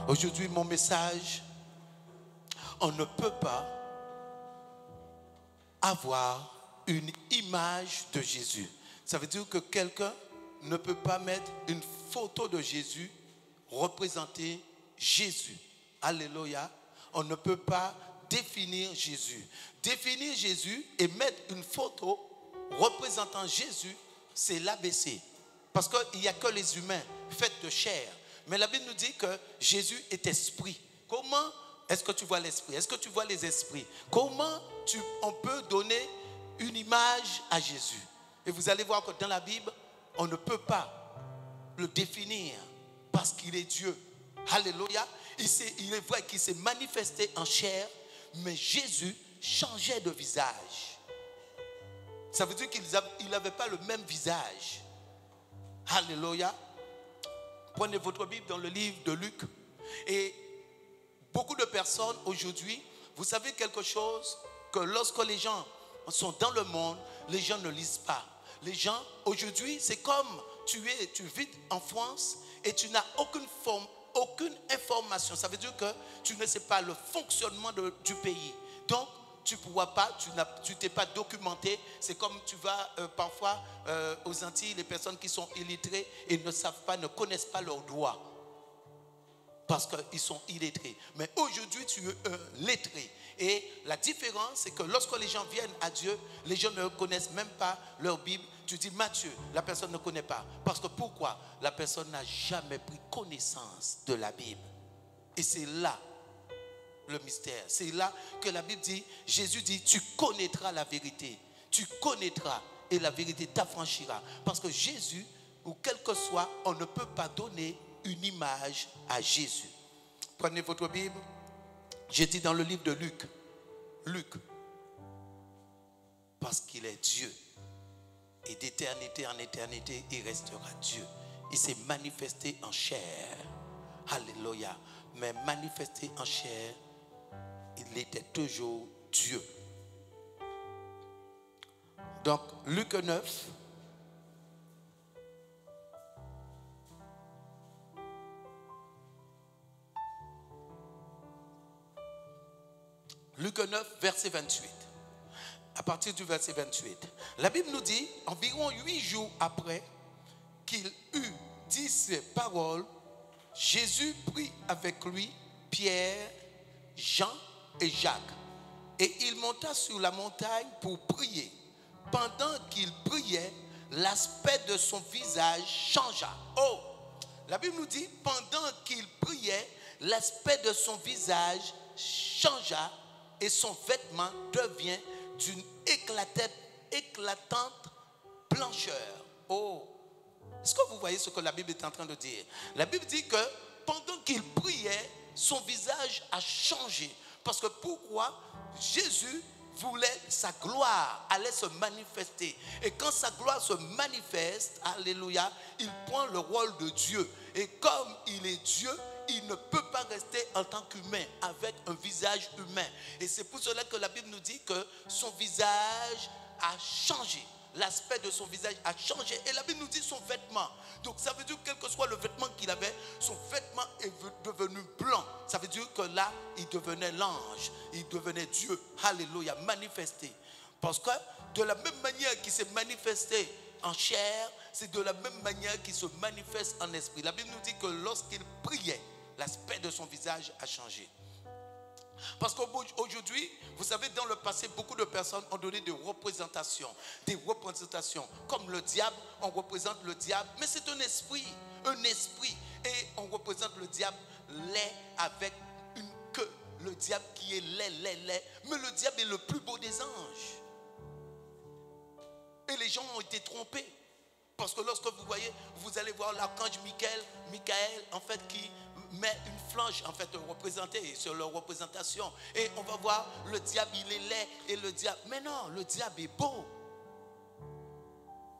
Aujourd'hui, mon message, on ne peut pas avoir une image de Jésus. Ça veut dire que quelqu'un ne peut pas mettre une photo de Jésus, représenter Jésus. Alléluia. On ne peut pas définir Jésus. Définir Jésus et mettre une photo représentant Jésus, c'est l'ABC. Parce qu'il n'y a que les humains faits de chair. Mais la Bible nous dit que Jésus est esprit. Comment est-ce que tu vois l'esprit? Est-ce que tu vois les esprits? Comment on peut donner une image à Jésus? Et vous allez voir que dans la Bible, on ne peut pas le définir parce qu'il est Dieu. Alléluia. Il est vrai qu'il s'est manifesté en chair, mais Jésus changeait de visage. Ça veut dire qu'il n'avait pas le même visage. Alléluia. Prenez votre Bible dans le livre de Luc. Et beaucoup de personnes aujourd'hui, vous savez quelque chose, que lorsque les gens sont dans le monde, les gens ne lisent pas. Les gens, aujourd'hui, c'est comme tu vis en France et tu n'as aucune information. Ça veut dire que tu ne sais pas le fonctionnement du pays. Donc, tu ne pourras pas, tu t'es pas documenté. C'est comme tu vas parfois aux Antilles, les personnes qui sont illettrées et ne savent pas, ne connaissent pas leurs droits. Parce qu'ils sont illettrés. Mais aujourd'hui, tu es un lettré. Et la différence, c'est que lorsque les gens viennent à Dieu, les gens ne connaissent même pas leur Bible. Tu dis Matthieu, la personne ne connaît pas. Parce que pourquoi? La personne n'a jamais pris connaissance de la Bible. Et c'est là le mystère. C'est là que la Bible dit, Jésus dit, tu connaîtras la vérité. Tu connaîtras et la vérité t'affranchira. Parce que Jésus, ou quel que soit, on ne peut pas donner une image à Jésus. Prenez votre Bible. J'ai dit dans le livre de Luc, parce qu'il est Dieu. Et d'éternité en éternité, il restera Dieu. Il s'est manifesté en chair. Alléluia. Mais manifesté en chair, il était toujours Dieu. Donc, Luc 9. Luc 9, verset 28. À partir du verset 28. La Bible nous dit, environ 8 jours après qu'il eut dit ces paroles, Jésus prit avec lui Pierre, Jean et Jacques. Et il monta sur la montagne pour prier. Pendant qu'il priait, l'aspect de son visage changea. Oh! La Bible nous dit, pendant qu'il priait, l'aspect de son visage changea et son vêtement devient d'une éclatante blancheur. Oh! Est-ce que vous voyez ce que la Bible est en train de dire? La Bible dit que pendant qu'il priait, son visage a changé. Parce que pourquoi? Jésus voulait, sa gloire allait se manifester. Et quand sa gloire se manifeste, alléluia, il prend le rôle de Dieu. Et comme il est Dieu, il ne peut pas rester en tant qu'humain avec un visage humain. Et c'est pour cela que la Bible nous dit que son visage a changé. L'aspect de son visage a changé. Et la Bible nous dit son vêtement. Donc ça veut dire que quel que soit le vêtement qu'il avait, son vêtement est devenu blanc. Ça veut dire que là, il devenait l'ange. Il devenait Dieu. Alléluia, manifesté. Parce que de la même manière qu'il s'est manifesté en chair, c'est de la même manière qu'il se manifeste en esprit. La Bible nous dit que lorsqu'il priait, l'aspect de son visage a changé. Parce qu'aujourd'hui, vous savez, dans le passé, beaucoup de personnes ont donné des représentations. Comme le diable, on représente le diable, mais c'est un esprit. Et on représente le diable laid avec une queue. Le diable qui est laid. Mais le diable est le plus beau des anges. Et les gens ont été trompés. Parce que lorsque vous voyez, vous allez voir l'archange Michael, en fait, qui met une flanche, en fait, représentée sur leur représentation. Et on va voir, le diable, il est laid, et le diable... Mais non, le diable est beau.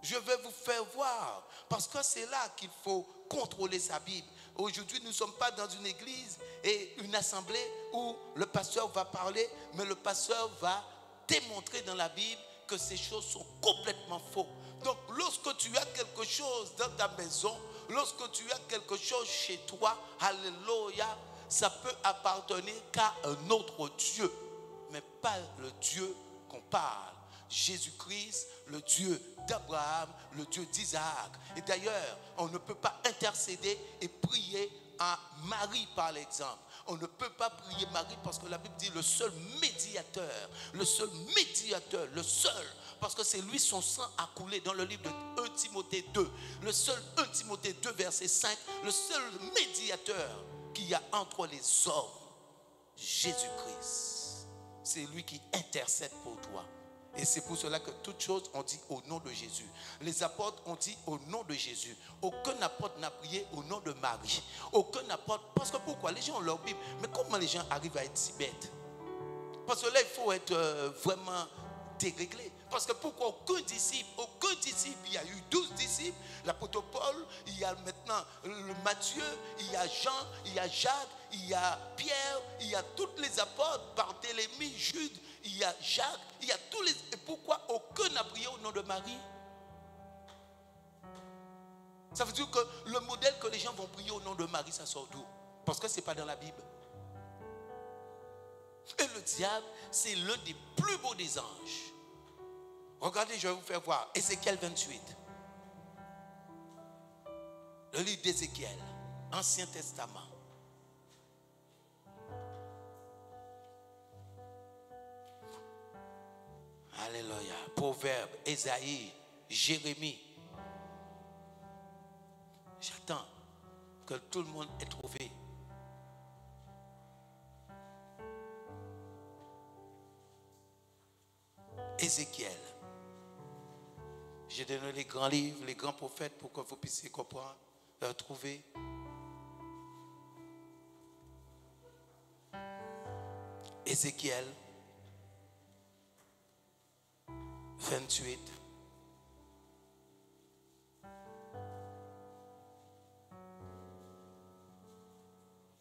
Je vais vous faire voir, parce que c'est là qu'il faut contrôler sa Bible. Aujourd'hui, nous ne sommes pas dans une église et une assemblée où le pasteur va parler, mais le pasteur va démontrer dans la Bible que ces choses sont complètement fausses. Donc, lorsque tu as quelque chose dans ta maison, lorsque tu as quelque chose chez toi, alléluia, ça peut appartenir qu'à un autre Dieu, mais pas le Dieu qu'on parle. Jésus-Christ, le Dieu d'Abraham, le Dieu d'Isaac. Et d'ailleurs, on ne peut pas intercéder et prier à Marie par l'exemple. On ne peut pas prier Marie parce que la Bible dit le seul médiateur, le seul, parce que c'est lui son sang a coulé dans le livre de 1 Timothée 2. Le seul 1 Timothée 2 verset 5, le seul médiateur qu'il y a entre les hommes, Jésus-Christ. C'est lui qui intercède pour toi. Et c'est pour cela que toutes choses on dit au nom de Jésus. Les apôtres ont dit au nom de Jésus. Aucun apôtre n'a prié au nom de Marie. Aucun apôtre. Parce que pourquoi? Les gens ont leur Bible. Mais comment les gens arrivent à être si bêtes? Parce que là, il faut être vraiment déréglé. Parce que pourquoi aucun disciple, il y a eu 12 disciples, l'apôtre Paul, il y a maintenant le Matthieu, il y a Jean, il y a Jacques, il y a Pierre, il y a tous les apôtres, Barthélemy, Jude, il y a Jacques, il y a tous les... Et pourquoi aucun n'a prié au nom de Marie? Ça veut dire que le modèle que les gens vont prier au nom de Marie, ça sort d'où? Parce que ce n'est pas dans la Bible. Et le diable, c'est l'un des plus beaux des anges. Regardez, je vais vous faire voir. Ézéchiel 28. Le livre d'Ézéchiel, Ancien Testament. Alléluia. Proverbe, Ésaïe, Jérémie. J'attends que tout le monde ait trouvé. Ézéchiel. J'ai donné les grands livres, les grands prophètes pour que vous puissiez comprendre, trouver. Ézéchiel 28.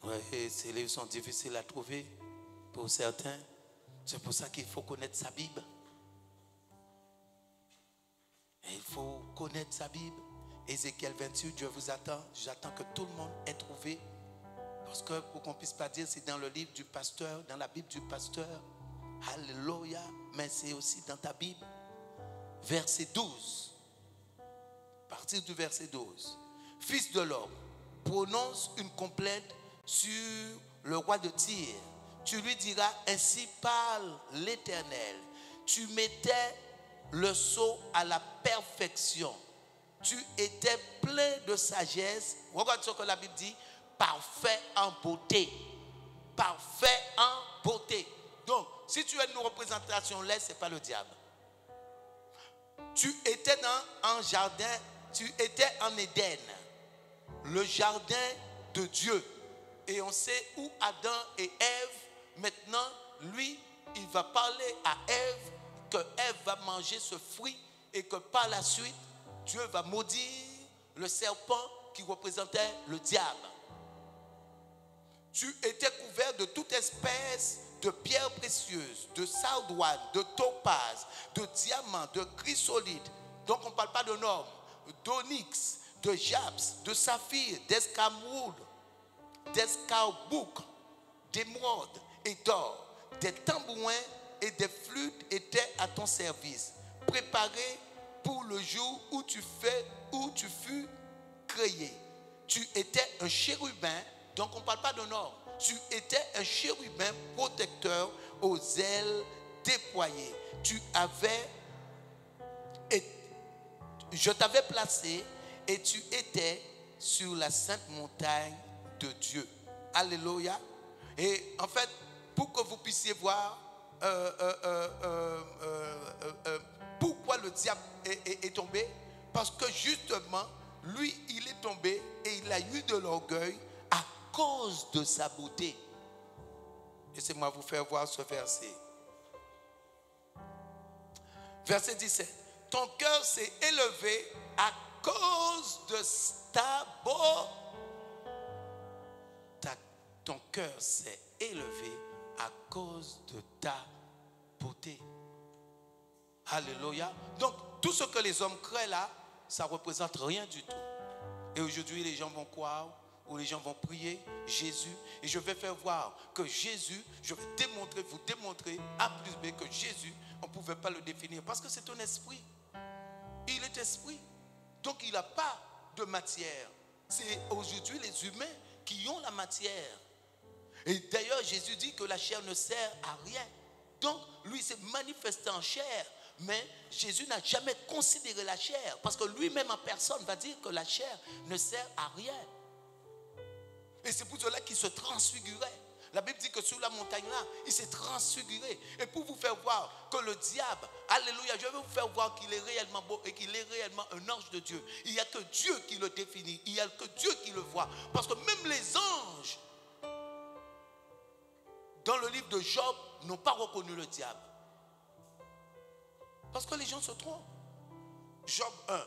Oui, ces livres sont difficiles à trouver pour certains. C'est pour ça qu'il faut connaître sa Bible. Et il faut connaître sa Bible. Ézéchiel 28, Dieu vous attend. J'attends que tout le monde ait trouvé. Parce que pour qu'on ne puisse pas dire c'est dans le livre du pasteur, dans la Bible du pasteur. Alléluia. Mais c'est aussi dans ta Bible. Verset 12. À partir du verset 12. Fils de l'homme, prononce une complainte sur le roi de Tyr. Tu lui diras, ainsi parle l'Éternel. Tu mettais le sceau à la perfection. Tu étais plein de sagesse. Regarde ce que la Bible dit. Parfait en beauté. Parfait en beauté. Donc, si tu as une représentation là, ce n'est pas le diable. Tu étais dans un jardin, tu étais en Éden, le jardin de Dieu. Et on sait où Adam et Ève, maintenant, lui, il va parler à Ève que Ève va manger ce fruit et que par la suite, Dieu va maudire le serpent qui représentait le diable. Tu étais couvert de toute espèce de pierres précieuses, de sardoine, de topaz, de diamants, de chrysolite. Donc on ne parle pas de normes, d'onyx, de japs, de saphir, d'escamoude, d'escarbouc, d'émeraude et d'or. Des tambourins et des flûtes étaient à ton service, préparés pour le jour où tu fus créé. Tu étais un chérubin, donc on ne parle pas de normes. Tu étais un chérubin protecteur aux ailes déployées. Je t'avais placé et tu étais sur la sainte montagne de Dieu. Alléluia. Et en fait, pour que vous puissiez voir pourquoi le diable est tombé, parce que justement, lui, il est tombé et il a eu de l'orgueil à cause de sa beauté. Laissez-moi vous faire voir ce verset. Verset 17. Ton cœur s'est élevé à cause de ta beauté. Ton cœur s'est élevé à cause de ta beauté. Alléluia. Donc, tout ce que les hommes créent là, ça ne représente rien du tout. Et aujourd'hui, les gens vont croire où les gens vont prier Jésus. Et je vais faire voir que Jésus, je vais démontrer, vous démontrer A plus B que Jésus, on ne pouvait pas le définir. Parce que c'est un esprit. Il est esprit. Donc il n'a pas de matière. C'est aujourd'hui les humains qui ont la matière. Et d'ailleurs, Jésus dit que la chair ne sert à rien. Donc, lui s'est manifesté en chair. Mais Jésus n'a jamais considéré la chair. Parce que lui-même en personne va dire que la chair ne sert à rien. Et c'est pour cela qu'il se transfigurait. La Bible dit que sur la montagne là, il s'est transfiguré. Et pour vous faire voir que le diable, alléluia, je vais vous faire voir qu'il est réellement beau et qu'il est réellement un ange de Dieu. Il n'y a que Dieu qui le définit. Il n'y a que Dieu qui le voit. Parce que même les anges, dans le livre de Job, n'ont pas reconnu le diable. Parce que les gens se trompent. Job 1.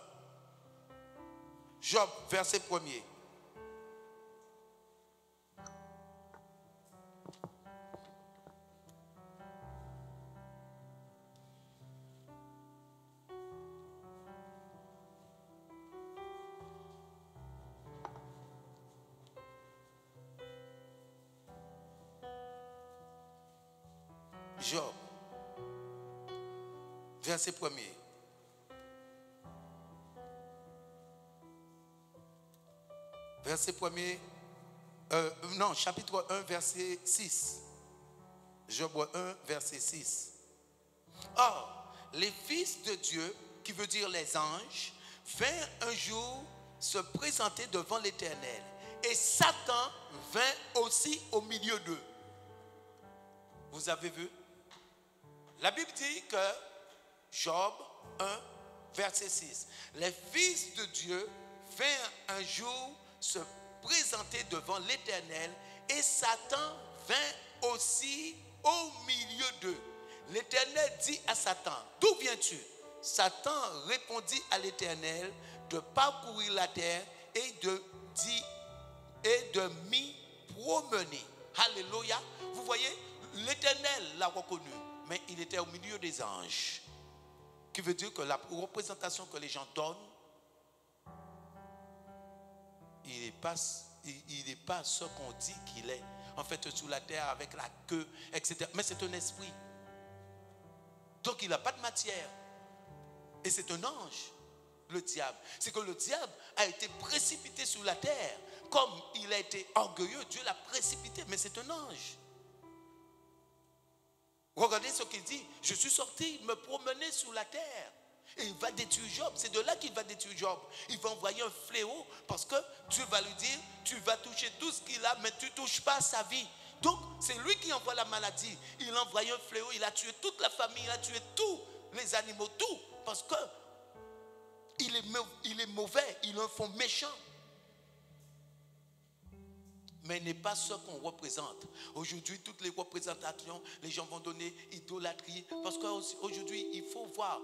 Job, verset 1er. Job, verset 1er. Verset 1er, non, chapitre 1, verset 6. Job 1, verset 6. Or, les fils de Dieu, qui veut dire les anges, vinrent un jour se présenter devant l'Éternel. Et Satan vint aussi au milieu d'eux. Vous avez vu? La Bible dit que Job 1, verset 6. Les fils de Dieu vinrent un jour se présenter devant l'Éternel et Satan vint aussi au milieu d'eux. L'Éternel dit à Satan, d'où viens-tu? Satan répondit à l'Éternel de parcourir la terre et de m'y promener. Alléluia. Vous voyez, l'Éternel l'a reconnu, mais il était au milieu des anges. Qui veut dire que la représentation que les gens donnent, il n'est pas ce qu'on dit qu'il est. En fait, sous la terre, avec la queue, etc. Mais c'est un esprit. Donc, il n'a pas de matière. Et c'est un ange, le diable. C'est que le diable a été précipité sur la terre. Comme il a été orgueilleux, Dieu l'a précipité. Mais c'est un ange. Regardez ce qu'il dit. Je suis sorti me promener sur la terre. Et il va détruire Job. C'est de là qu'il va détruire Job. Il va envoyer un fléau parce que Dieu va lui dire, tu vas toucher tout ce qu'il a, mais tu ne touches pas sa vie. Donc, c'est lui qui envoie la maladie. Il a envoyé un fléau, il a tué toute la famille, il a tué tous les animaux, tout. Parce que il est mauvais, il a un fond méchant. Mais n'est pas ce qu'on représente. Aujourd'hui, toutes les représentations, les gens vont donner idolâtrie. Parce qu'aujourd'hui, il faut voir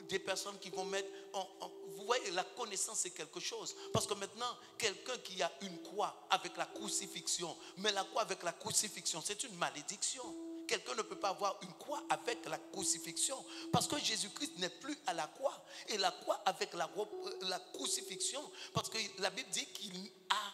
des personnes qui vont mettre... vous voyez, la connaissance, c'est quelque chose. Parce que maintenant, quelqu'un qui a une croix avec la crucifixion, mais la croix avec la crucifixion, c'est une malédiction. Quelqu'un ne peut pas avoir une croix avec la crucifixion. Parce que Jésus-Christ n'est plus à la croix. Et la croix avec la crucifixion, parce que la Bible dit qu'il a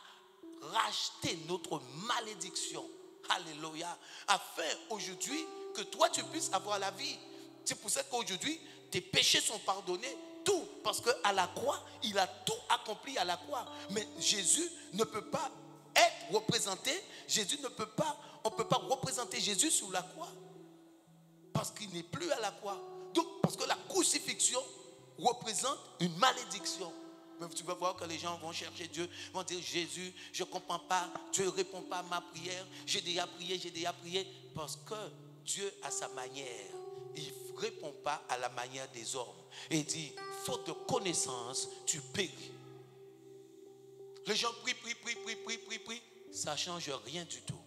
racheter notre malédiction. Alléluia. Afin aujourd'hui que toi tu puisses avoir la vie. C'est pour ça qu'aujourd'hui tes péchés sont pardonnés. Tout. Parce qu'à la croix, il a tout accompli à la croix. Mais Jésus ne peut pas être représenté. On ne peut pas représenter Jésus sur la croix. Parce qu'il n'est plus à la croix. Donc, parce que la crucifixion représente une malédiction. Mais tu vas voir que les gens vont chercher Dieu, vont dire Jésus, je ne comprends pas, Dieu ne répond pas à ma prière, j'ai déjà prié, parce que Dieu a sa manière. Il ne répond pas à la manière des hommes. Et il dit, faute de connaissance, tu péris. Les gens prient, ça ne change rien du tout.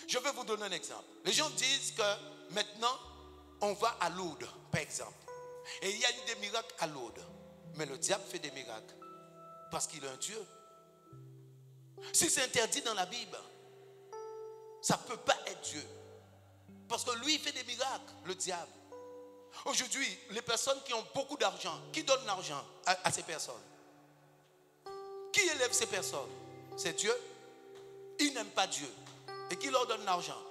Je vais vous donner un exemple. Les gens disent que maintenant, on va à Lourdes, par exemple. Et il y a eu des miracles à Lourdes. Mais le diable fait des miracles parce qu'il est un Dieu. Si c'est interdit dans la Bible, ça ne peut pas être Dieu. Parce que lui, il fait des miracles, le diable. Aujourd'hui, les personnes qui ont beaucoup d'argent, qui donnent l'argent à ces personnes? Qui élève ces personnes? C'est Dieu. Ils n'aiment pas Dieu. Et qui leur donne l'argent?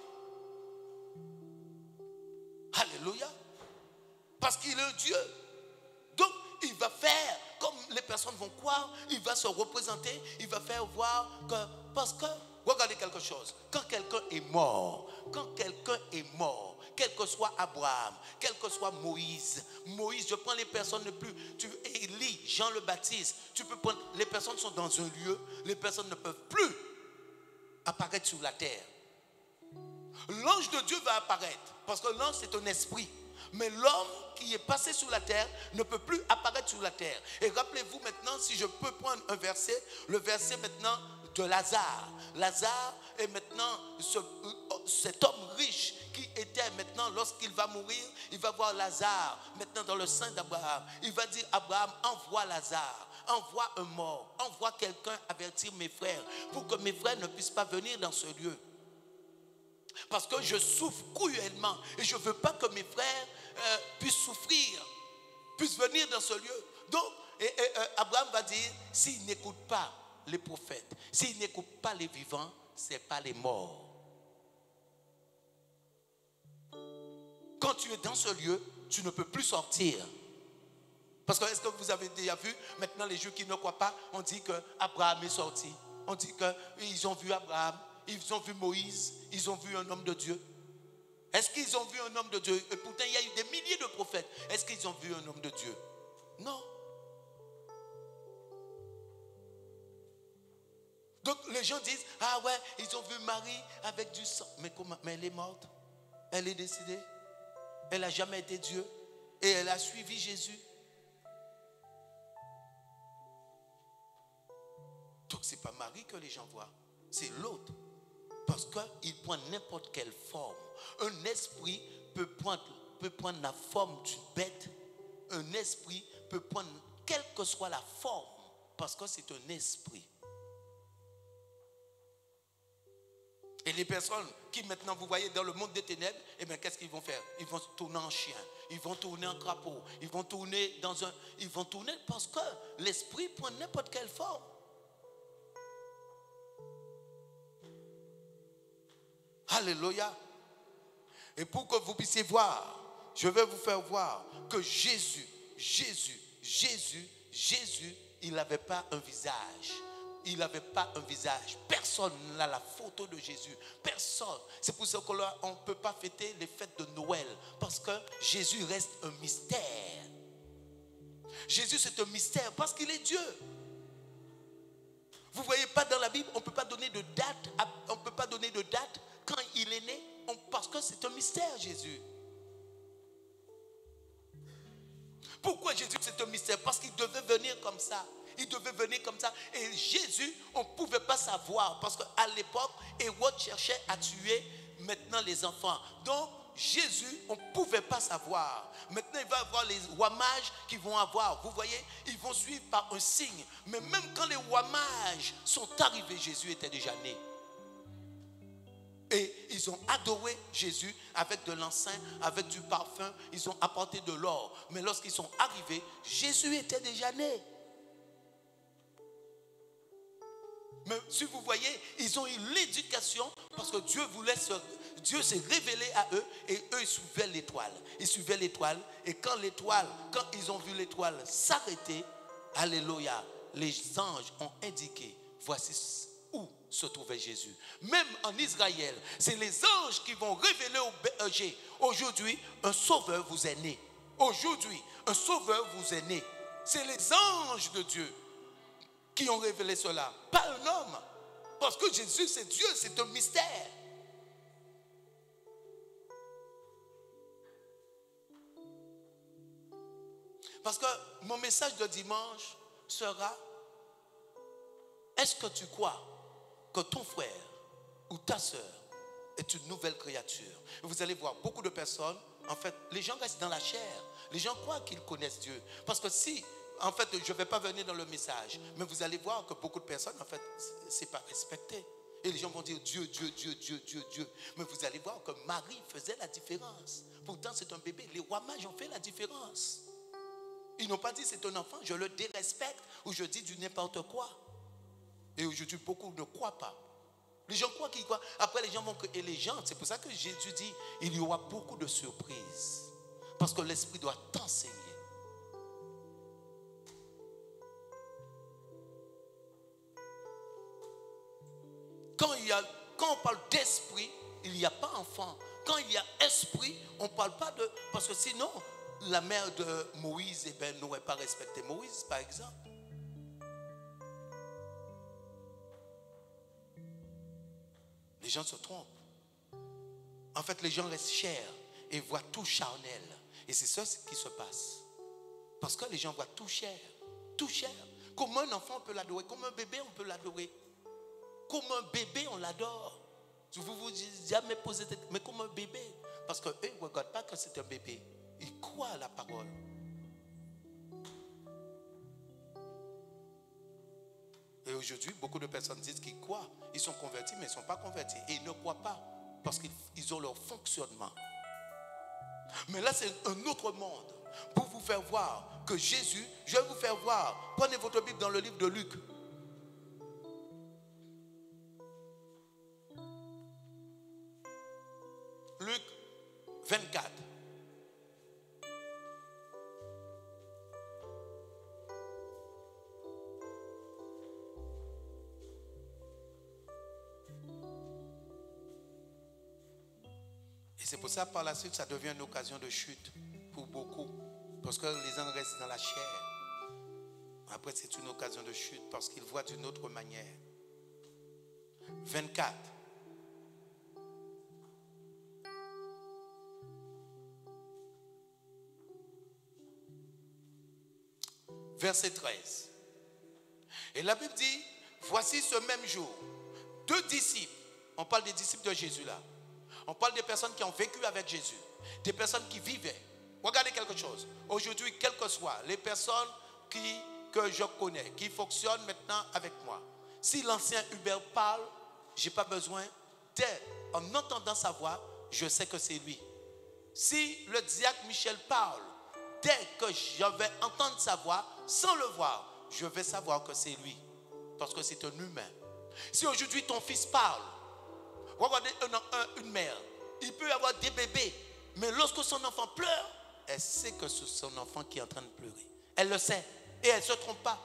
Alléluia. Parce qu'il est un Dieu. Donc, il va faire, comme les personnes vont croire, il va se représenter, il va faire voir que, parce que, regardez quelque chose, quand quelqu'un est mort, quel que soit Abraham, quel que soit Moïse, je prends les personnes les plus, Élie, Jean le Baptiste, tu peux prendre, les personnes sont dans un lieu, les personnes ne peuvent plus apparaître sur la terre. L'ange de Dieu va apparaître, parce que l'ange c'est un esprit. Mais l'homme qui est passé sur la terre ne peut plus apparaître sur la terre. Et rappelez-vous maintenant, si je peux prendre un verset, le verset maintenant de Lazare. Lazare est maintenant cet homme riche qui était maintenant, lorsqu'il va mourir, il va voir Lazare, maintenant dans le sein d'Abraham. Il va dire, Abraham, envoie Lazare, envoie un mort, envoie quelqu'un avertir mes frères, pour que mes frères ne puissent pas venir dans ce lieu. Parce que je souffre cruellement et je ne veux pas que mes frères puissent souffrir, puissent venir dans ce lieu. Donc, Abraham va dire, s'il n'écoute pas les prophètes, s'il n'écoute pas les vivants, ce n'est pas les morts. Quand tu es dans ce lieu, tu ne peux plus sortir. Parce que, est-ce que vous avez déjà vu, maintenant les Juifs qui ne croient pas, on dit qu'Abraham est sorti. On dit qu'ils ont vu Abraham. Ils ont vu Moïse, ils ont vu un homme de Dieu. Est-ce qu'ils ont vu un homme de Dieu? Et pourtant, il y a eu des milliers de prophètes. Est-ce qu'ils ont vu un homme de Dieu? Non. Donc, les gens disent, ah ouais, ils ont vu Marie avec du sang. Mais comment? Mais elle est morte. Elle est décédée. Elle n'a jamais été Dieu. Et elle a suivi Jésus. Donc, ce n'est pas Marie que les gens voient. C'est l'autre. Parce qu'il prend n'importe quelle forme. Un esprit peut prendre la forme d'une bête. Un esprit peut prendre quelle que soit la forme. Parce que c'est un esprit. Et les personnes qui maintenant, vous voyez, dans le monde des ténèbres, eh bien, qu'est-ce qu'ils vont faire? Ils vont se tourner en chien. Ils vont tourner en crapaud. Ils vont tourner parce que l'esprit prend n'importe quelle forme. Alléluia. Et pour que vous puissiez voir, je vais vous faire voir que Jésus, il n'avait pas un visage. Il n'avait pas un visage. Personne n'a la photo de Jésus. Personne. C'est pour ça qu'on ne peut pas fêter les fêtes de Noël. Parce que Jésus reste un mystère. Jésus, c'est un mystère parce qu'il est Dieu. Vous ne voyez pas dans la Bible, on ne peut pas donner de date. On ne peut pas donner de date quand il est né. Parce que c'est un mystère, Jésus. Pourquoi Jésus c'est un mystère? Parce qu'il devait venir comme ça. Il devait venir comme ça. Et Jésus, on ne pouvait pas savoir. Parce qu'à l'époque, Hérode cherchait à tuer maintenant les enfants. Donc, Jésus, on ne pouvait pas savoir. Maintenant, il va y avoir les rois mages qui vont avoir. Vous voyez, ils vont suivre par un signe. Mais même quand les rois mages sont arrivés, Jésus était déjà né. Et ils ont adoré Jésus avec de l'encens, avec du parfum. Ils ont apporté de l'or. Mais lorsqu'ils sont arrivés, Jésus était déjà né. Mais si vous voyez, ils ont eu l'éducation parce que Dieu s'est révélé à eux et eux ils suivaient l'étoile. Ils suivaient l'étoile et quand ils ont vu l'étoile s'arrêter, alléluia, les anges ont indiqué, voici où se trouvait Jésus. Même en Israël, c'est les anges qui vont révéler au berger. Aujourd'hui, un sauveur vous est né. Aujourd'hui, un sauveur vous est né. C'est les anges de Dieu qui ont révélé cela, pas un homme. Parce que Jésus, c'est Dieu, c'est un mystère. Parce que mon message de dimanche sera, est-ce que tu crois que ton frère ou ta soeur est une nouvelle créature? Et vous allez voir beaucoup de personnes, en fait, les gens restent dans la chair. Les gens croient qu'ils connaissent Dieu. Parce que si, en fait, je ne vais pas venir dans le message, mais vous allez voir que beaucoup de personnes, en fait, ce n'est pas respecté. Et les gens vont dire Dieu, Dieu, Dieu, Dieu, Dieu, Dieu. Mais vous allez voir que Marie faisait la différence. Pourtant, c'est un bébé. Les rois mages ont fait la différence. Ils n'ont pas dit c'est un enfant, je le dérespecte ou je dis du n'importe quoi. Et aujourd'hui, beaucoup ne croient pas. Les gens croient qu'ils croient. Après, les gens vont créer les gens. C'est pour ça que Jésus dit, il y aura beaucoup de surprises. Parce que l'Esprit doit t'enseigner. Quand on parle d'esprit, il n'y a pas enfant. Quand il y a esprit, on ne parle pas de... Parce que sinon, la mère de Moïse n'aurait pas respecté Moïse, par exemple. Les gens se trompent. En fait, les gens restent chers et voient tout charnel. Et c'est ça qui se passe. Parce que les gens voient tout cher. Tout cher. Comment un enfant peut l'adorer? Comme un bébé, on peut l'adorer. Comme un bébé, on l'adore. Vous vous jamais posé cette... Mais comme un bébé. Parce qu'eux, ils ne regardent pas que c'est un bébé. Ils croient à la parole. Et aujourd'hui, beaucoup de personnes disent qu'ils croient. Ils sont convertis, mais ils ne sont pas convertis. Et ils ne croient pas. Parce qu'ils ont leur fonctionnement. Mais là, c'est un autre monde. Pour vous faire voir que Jésus, je vais vous faire voir. Prenez votre Bible dans le livre de Luc. Luc 24. Et c'est pour ça, par la suite, ça devient une occasion de chute pour beaucoup. Parce que les gens restent dans la chair. Après, c'est une occasion de chute parce qu'ils voient d'une autre manière. 24. Verset 13. Et la Bible dit, voici ce même jour, 2 disciples, on parle des disciples de Jésus là, on parle des personnes qui ont vécu avec Jésus, des personnes qui vivaient. Regardez quelque chose. Aujourd'hui, quelles que soient les personnes que je connais, qui fonctionnent maintenant avec moi, si l'ancien Hubert parle, je n'ai pas besoin en entendant sa voix, je sais que c'est lui. Si le diacre Michel parle, dès que je vais entendre sa voix, sans le voir, je vais savoir que c'est lui. Parce que c'est un humain. Si aujourd'hui ton fils parle, regardez une mère, il peut y avoir des bébés, mais lorsque son enfant pleure, elle sait que c'est son enfant qui est en train de pleurer. Elle le sait et elle ne se trompe pas.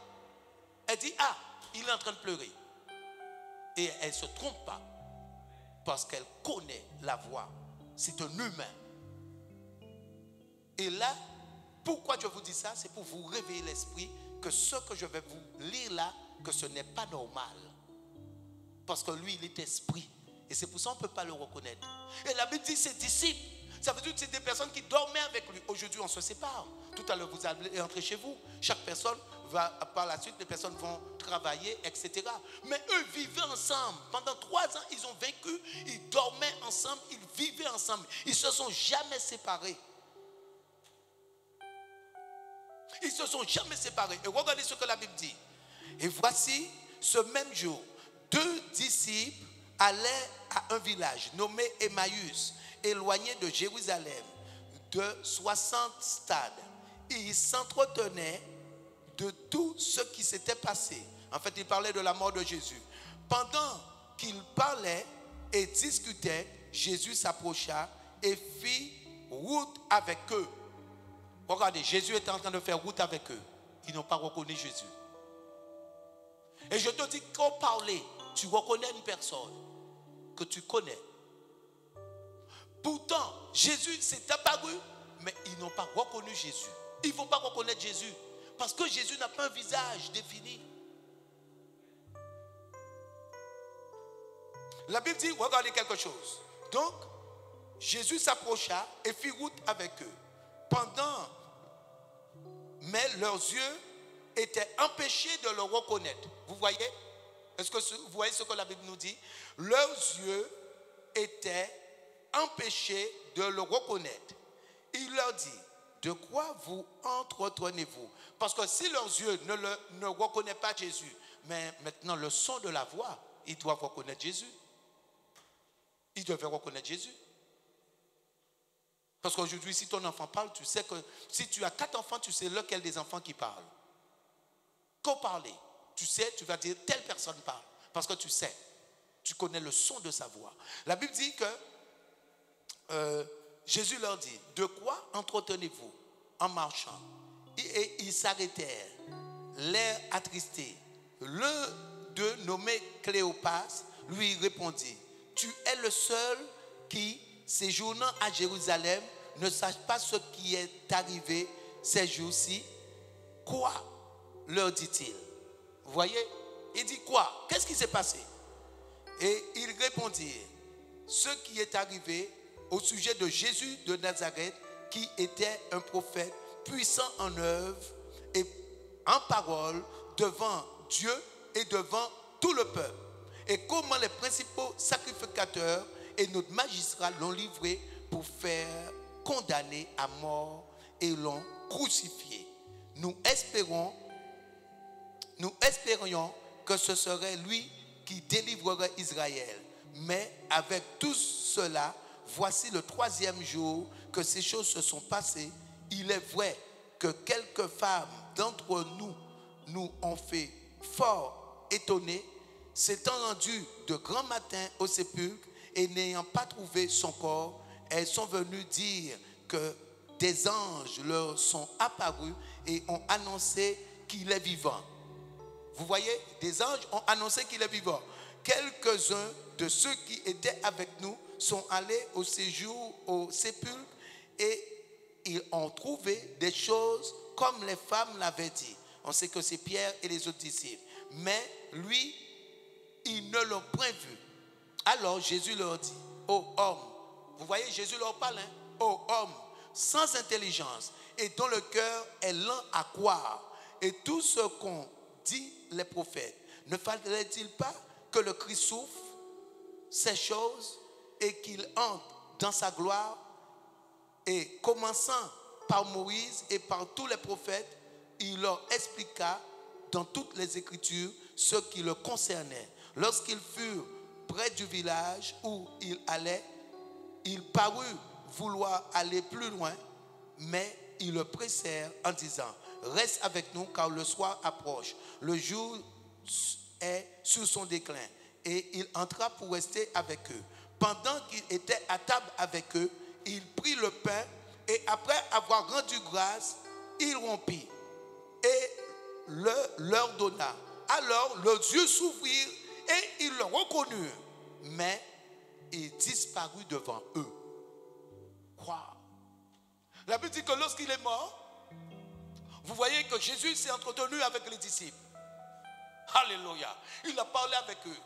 Elle dit, ah, il est en train de pleurer. Et elle ne se trompe pas parce qu'elle connaît la voix. C'est un humain. Et là, pourquoi je vous dis ça? C'est pour vous réveiller l'esprit que ce que je vais vous lire là, que ce n'est pas normal. Parce que lui, il est esprit. Et c'est pour ça qu'on ne peut pas le reconnaître. Et la Bible dit ses disciples. Ça veut dire que c'est des personnes qui dormaient avec lui. Aujourd'hui, on se sépare. Tout à l'heure, vous allez entrer chez vous. Chaque personne va, par la suite, les personnes vont travailler, etc. Mais eux vivaient ensemble. Pendant 3 ans, ils ont vécu. Ils dormaient ensemble. Ils vivaient ensemble. Ils ne se sont jamais séparés. Ils ne se sont jamais séparés. Et regardez ce que la Bible dit. Et voici, ce même jour, 2 disciples allaient à un village nommé Emmaüs, éloigné de Jérusalem, de 60 stades. Et ils s'entretenaient de tout ce qui s'était passé. En fait, ils parlaient de la mort de Jésus. Pendant qu'ils parlaient et discutaient, Jésus s'approcha et fit route avec eux. Regardez, Jésus était en train de faire route avec eux. Ils n'ont pas reconnu Jésus. Et je te dis qu'au parler, tu reconnais une personne que tu connais. Pourtant, Jésus s'est apparu, mais ils n'ont pas reconnu Jésus. Ils ne vont pas reconnaître Jésus. Parce que Jésus n'a pas un visage défini. La Bible dit, regardez quelque chose. Donc, Jésus s'approcha et fit route avec eux. Mais leurs yeux étaient empêchés de le reconnaître. Vous voyez? Est-ce que vous voyez ce que la Bible nous dit? Leurs yeux étaient empêchés de le reconnaître. Il leur dit, de quoi vous entretenez-vous? Parce que si leurs yeux ne reconnaissent pas Jésus, mais maintenant le son de la voix, ils doivent reconnaître Jésus. Ils devaient reconnaître Jésus. Parce qu'aujourd'hui, si ton enfant parle, tu sais que si tu as 4 enfants, tu sais lequel des enfants qui parle. Qu'au parler. tu sais, tu vas dire telle personne parle. Parce que tu sais, tu connais le son de sa voix. La Bible dit que Jésus leur dit, de quoi entretenez-vous en marchant? Et ils s'arrêtèrent, l'air attristé. L'un d'eux, nommé Cléopas, lui répondit, tu es le seul qui, séjournant à Jérusalem, ne sache pas ce qui est arrivé ces jours-ci. Quoi? Leur dit-il. Vous voyez? Il dit quoi? Qu'est-ce qui s'est passé? Et ils répondirent, ce qui est arrivé au sujet de Jésus de Nazareth, qui était un prophète puissant en œuvre et en parole devant Dieu et devant tout le peuple. Et comment les principaux sacrificateurs et notre magistrat l'ont livré pour faire condamner à mort et l'ont crucifié. Nous espérions que ce serait lui qui délivrerait Israël. Mais avec tout cela, voici le 3e jour que ces choses se sont passées. Il est vrai que quelques femmes d'entre nous ont fait fort étonner, s'étant rendues de grand matin au sépulcre et n'ayant pas trouvé son corps, elles sont venues dire que des anges leur sont apparus et ont annoncé qu'il est vivant. Vous voyez, des anges ont annoncé qu'il est vivant. Quelques-uns de ceux qui étaient avec nous sont allés au séjour au sépulcre et ils ont trouvé des choses comme les femmes l'avaient dit. On sait que c'est Pierre et les autres disciples. Mais lui, ils ne l'ont point vu. Alors Jésus leur dit, ô homme, vous voyez, Jésus leur parle, ô homme, sans intelligence et dont le cœur est lent à croire, et tout ce qu'ont dit les prophètes, ne fallait-il pas que le Christ souffre ces choses et qu'il entre dans sa gloire? Et commençant par Moïse et par tous les prophètes, il leur expliqua dans toutes les Écritures ce qui le concernait. Lorsqu'ils furent près du village où il allait, il parut vouloir aller plus loin, mais ils le pressèrent en disant, reste avec nous car le soir approche, le jour est sur son déclin. Et il entra pour rester avec eux. Pendant qu'il était à table avec eux, il prit le pain et après avoir rendu grâce, il rompit et leur donna. Alors leurs yeux s'ouvrirent et ils le reconnurent, mais il disparut devant eux. Quoi? La Bible dit que lorsqu'il est mort, vous voyez que Jésus s'est entretenu avec les disciples. Alléluia. Il a parlé avec eux.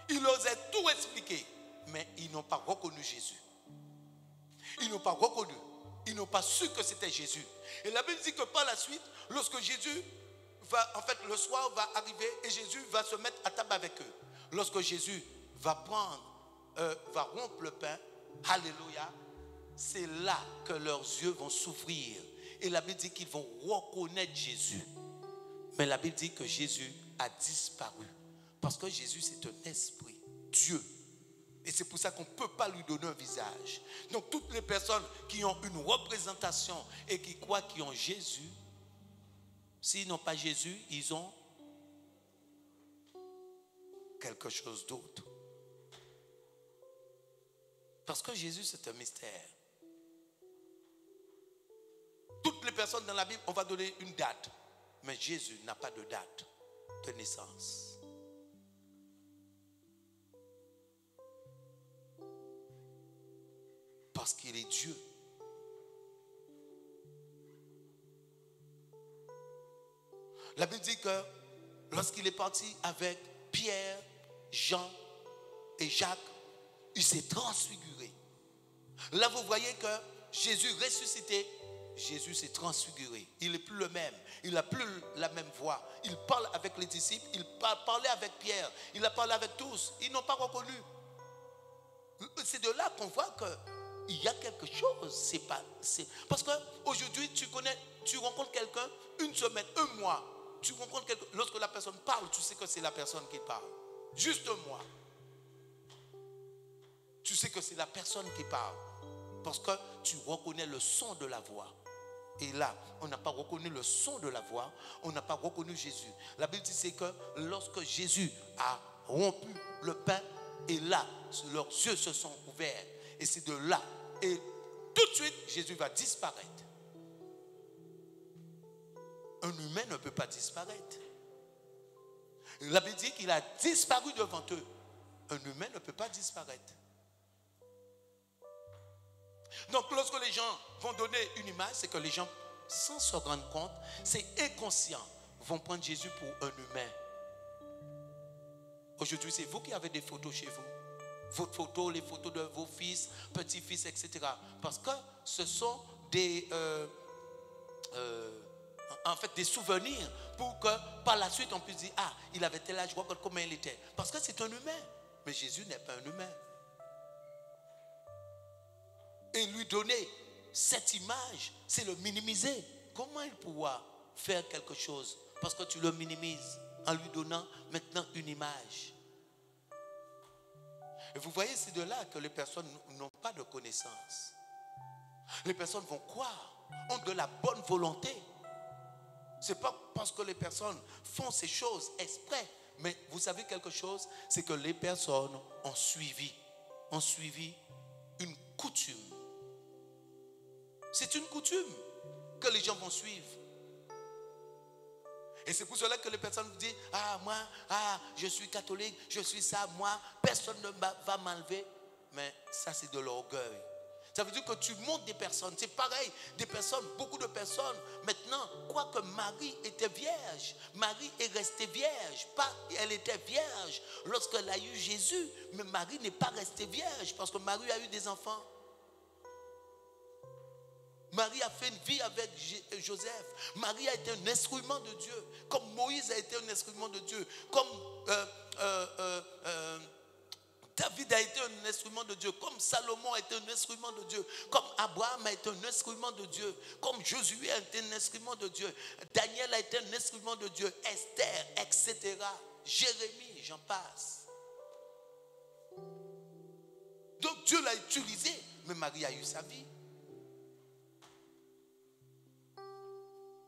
Il leur a tout expliqué, mais ils n'ont pas reconnu Jésus. Ils n'ont pas reconnu. Ils n'ont pas su que c'était Jésus. Et la Bible dit que par la suite, lorsque Jésus va, en fait, le soir va arriver et Jésus va se mettre à table avec eux. Lorsque Jésus va rompre le pain, alléluia, c'est là que leurs yeux vont s'ouvrir. Et la Bible dit qu'ils vont reconnaître Jésus. Mais la Bible dit que Jésus a disparu. Parce que Jésus, c'est un esprit, Dieu. Et c'est pour ça qu'on ne peut pas lui donner un visage. Donc toutes les personnes qui ont une représentation et qui croient qu'ils ont Jésus, s'ils n'ont pas Jésus, ils ont quelque chose d'autre. Parce que Jésus, c'est un mystère. Toutes les personnes dans la Bible, on va donner une date. Mais Jésus n'a pas de date de naissance. Parce qu'il est Dieu. La Bible dit que lorsqu'il est parti avec Pierre, Jean et Jacques, il s'est transfiguré. Là, vous voyez que Jésus ressuscité, Jésus s'est transfiguré. Il n'est plus le même. Il n'a plus la même voix. Il parle avec les disciples. Il parlait avec Pierre. Il a parlé avec tous. Ils n'ont pas reconnu. C'est de là qu'on voit qu'il y a quelque chose. Parce qu'aujourd'hui, tu rencontres quelqu'un une semaine, un mois. Tu rencontres quelqu'un. Lorsque la personne parle, tu sais que c'est la personne qui parle. Juste un mois. Tu sais que c'est la personne qui parle. Parce que tu reconnais le son de la voix. est là. On n'a pas reconnu le son de la voix. On n'a pas reconnu Jésus. La Bible dit c'est que lorsque Jésus a rompu le pain, et là, leurs yeux se sont ouverts. Et c'est de là. Et tout de suite, Jésus va disparaître. Un humain ne peut pas disparaître. La Bible dit qu'il a disparu devant eux. Un humain ne peut pas disparaître. Donc lorsque les gens vont donner une image, c'est que les gens, sans se rendre compte, c'est inconscient, vont prendre Jésus pour un humain. Aujourd'hui, c'est vous qui avez des photos chez vous. Vos photos, les photos de vos fils, petits-fils, etc. Parce que ce sont des souvenirs pour que par la suite on puisse dire, ah, il avait tel âge, regarde comment il était. Parce que c'est un humain. Mais Jésus n'est pas un humain. Et lui donner cette image, c'est le minimiser. Comment il pourra faire quelque chose? Parce que tu le minimises en lui donnant maintenant une image. Et vous voyez, c'est de là que les personnes n'ont pas de connaissance. Les personnes vont croire, ont de la bonne volonté. Ce n'est pas parce que les personnes font ces choses exprès. Mais vous savez quelque chose, c'est que les personnes ont suivi une coutume. C'est une coutume que les gens vont suivre. Et c'est pour cela que les personnes vous disent, ah moi, je suis catholique, je suis ça, moi, personne ne va m'enlever. Mais ça c'est de l'orgueil. Ça veut dire que tu montes des personnes. C'est pareil, des personnes, beaucoup de personnes. Maintenant, quoique Marie était vierge, Marie est restée vierge. Elle était vierge lorsqu'elle a eu Jésus. Mais Marie n'est pas restée vierge parce que Marie a eu des enfants. Marie a fait une vie avec Joseph. Marie a été un instrument de Dieu. Comme Moïse a été un instrument de Dieu. Comme David a été un instrument de Dieu. Comme Salomon a été un instrument de Dieu. Comme Abraham a été un instrument de Dieu. Comme Josué a été un instrument de Dieu. Daniel a été un instrument de Dieu. Esther, etc. Jérémie, j'en passe. Donc Dieu l'a utilisé. Mais Marie a eu sa vie.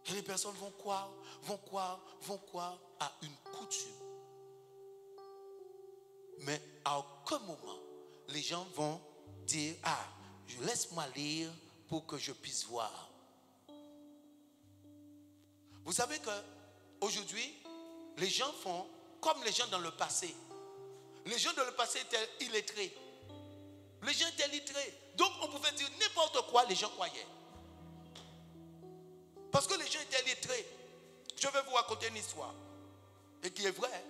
Et les personnes vont croire à une coutume. Mais à aucun moment, les gens vont dire, ah, laisse-moi lire pour que je puisse voir. Vous savez qu'aujourd'hui, les gens font comme les gens dans le passé. Les gens dans le passé étaient illettrés. Les gens étaient illettrés. Donc on pouvait dire n'importe quoi, les gens croyaient. Parce que les gens étaient illettrés. Je vais vous raconter une histoire. Et qui est vraie.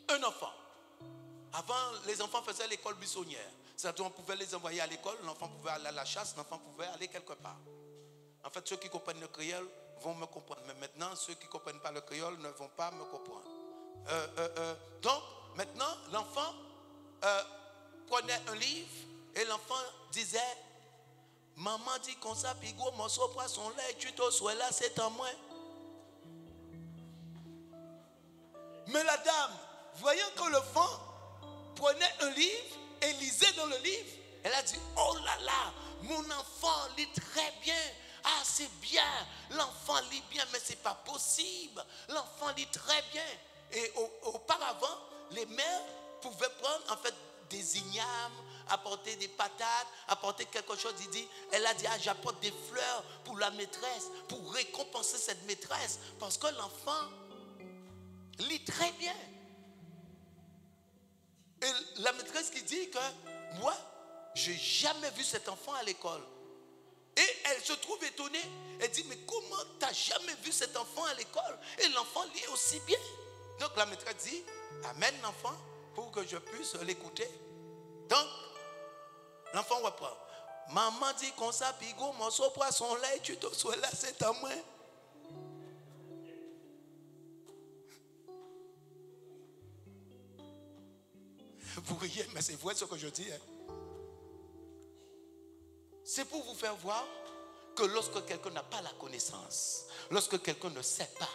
Un enfant. Avant, les enfants faisaient l'école buissonnière. C'est-à-dire on pouvait les envoyer à l'école. L'enfant pouvait aller à la chasse. L'enfant pouvait aller quelque part. En fait, ceux qui comprennent le créole vont me comprendre. Mais maintenant, ceux qui ne comprennent pas le créole ne vont pas me comprendre. Donc, maintenant, l'enfant prenait un livre. Et l'enfant disait... Maman dit comme ça, puis gros morceau poisson là, et tu te sois là, c'est en moins. Mais la dame, voyant que l'enfant prenait un livre et lisait dans le livre, elle a dit, oh là là, mon enfant lit très bien. Ah, c'est bien, l'enfant lit bien, mais c'est pas possible. L'enfant lit très bien. Et auparavant, les mères pouvaient prendre en fait des ignames, apporter des patates, apporter quelque chose. Elle a dit, ah, j'apporte des fleurs pour la maîtresse, pour récompenser cette maîtresse, parce que l'enfant lit très bien. Et la maîtresse qui dit que moi, je n'ai jamais vu cet enfant à l'école. Et elle se trouve étonnée. Elle dit, mais comment tu n'as jamais vu cet enfant à l'école? Et l'enfant lit aussi bien. Donc la maîtresse dit, amène l'enfant pour que je puisse l'écouter. Donc, l'enfant reprend. Maman dit comme ça, puis go, morceau poisson là, et tu te sois là, c'est à moi. Vous riez, mais c'est vrai ce que je dis. Hein. C'est pour vous faire voir que lorsque quelqu'un n'a pas la connaissance, lorsque quelqu'un ne sait pas,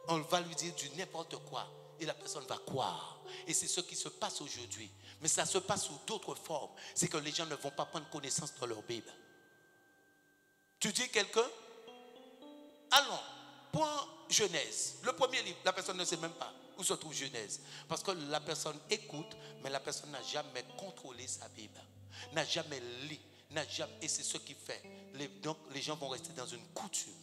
on va lui dire du n'importe quoi et la personne va croire. Et c'est ce qui se passe aujourd'hui. Mais ça se passe sous d'autres formes. C'est que les gens ne vont pas prendre connaissance de leur Bible. Tu dis quelqu'un, allons, prends Genèse. Le premier livre, la personne ne sait même pas où se trouve Genèse. Parce que la personne écoute, mais la personne n'a jamais contrôlé sa Bible. N'a jamais lu, n'a jamais, et c'est ce qui fait. Donc les gens vont rester dans une coutume.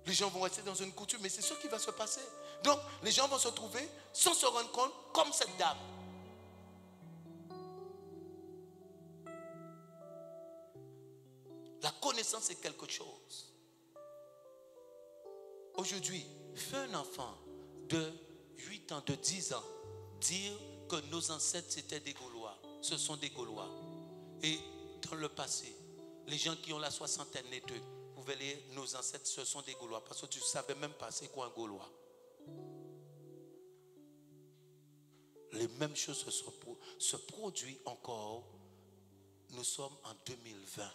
Les gens vont rester dans une coutume, mais c'est ce qui va se passer. Donc, les gens vont se trouver sans se rendre compte, comme cette dame. La connaissance est quelque chose. Aujourd'hui, fais un enfant de 8 ans, de 10 ans, dire que nos ancêtres c'était des Gaulois. Ce sont des Gaulois. Et dans le passé, les gens qui ont la soixantaine et deux, vous verrez, nos ancêtres, ce sont des Gaulois. Parce que tu ne savais même pas c'est quoi un Gaulois. Les mêmes choses se produisent encore. Nous sommes en 2020.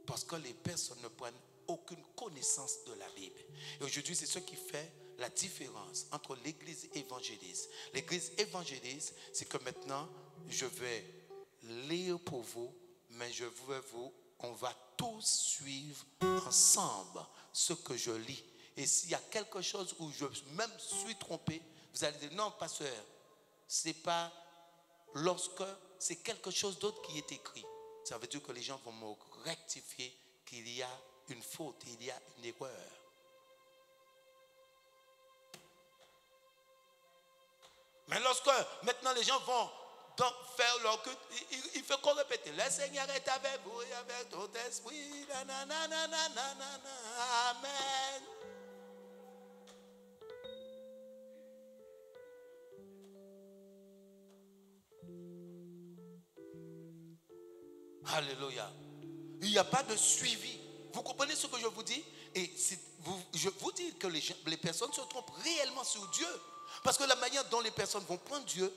Parce que les personnes ne prennent aucune connaissance de la Bible. Et aujourd'hui, c'est ce qui fait la différence entre l'église évangéliste. L'église évangéliste, c'est que maintenant, je vais lire pour vous, mais on va tous suivre ensemble ce que je lis. Et s'il y a quelque chose où je même suis trompé, vous allez dire, non, pasteur, c'est pas lorsque c'est quelque chose d'autre qui est écrit. Ça veut dire que les gens vont me rectifier qu'il y a une faute, il y a une erreur. Mais lorsque maintenant les gens vont donc faire leur culte, il fait qu'on répète, le Seigneur est avec vous et avec ton esprit. Amen. Alléluia. Il n'y a pas de suivi. Vous comprenez ce que je vous dis? Et je vous dis que les personnes se trompent réellement sur Dieu. Parce que la manière dont les personnes vont prendre Dieu,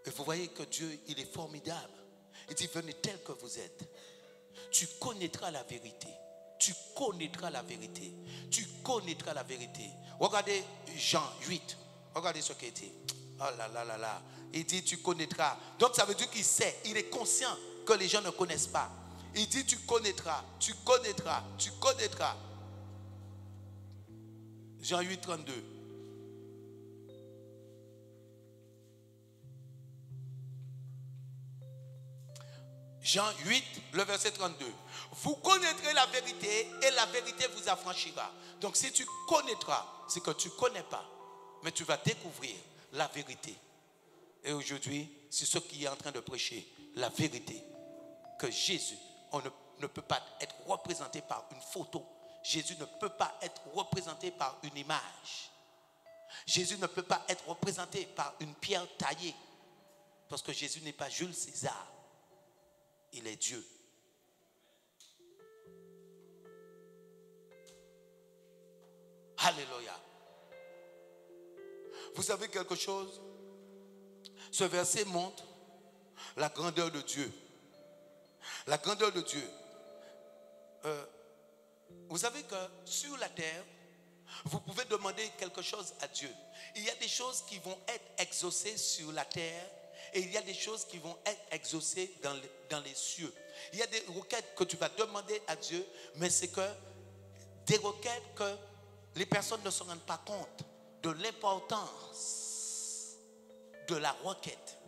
et vous voyez que Dieu, il est formidable. Il dit, venez tel que vous êtes. Tu connaîtras la vérité. Tu connaîtras la vérité. Tu connaîtras la vérité. Regardez Jean 8. Regardez ce qu'il dit. Oh là là là là. Il dit, tu connaîtras. Donc ça veut dire qu'il sait. Il est conscient que les gens ne connaissent pas. Il dit, tu connaîtras. Tu connaîtras. Tu connaîtras. Jean 8, 32. Jean 8, le verset 32. Vous connaîtrez la vérité et la vérité vous affranchira. Donc si tu connaîtras, c'est que tu ne connais pas, mais tu vas découvrir la vérité. Et aujourd'hui, c'est ce qui est en train de prêcher, la vérité. Que Jésus, on ne peut pas être représenté par une photo. Jésus ne peut pas être représenté par une image. Jésus ne peut pas être représenté par une pierre taillée. Parce que Jésus n'est pas Jules César. Il est Dieu. Alléluia. Vous savez quelque chose? Ce verset montre la grandeur de Dieu. La grandeur de Dieu. Vous savez que sur la terre, vous pouvez demander quelque chose à Dieu. Il y a des choses qui vont être exaucées sur la terre. Et il y a des choses qui vont être exaucées dans les cieux. Il y a des requêtes que tu vas demander à Dieu, mais c'est que des requêtes que les personnes ne se rendent pas compte de l'importance de la requête.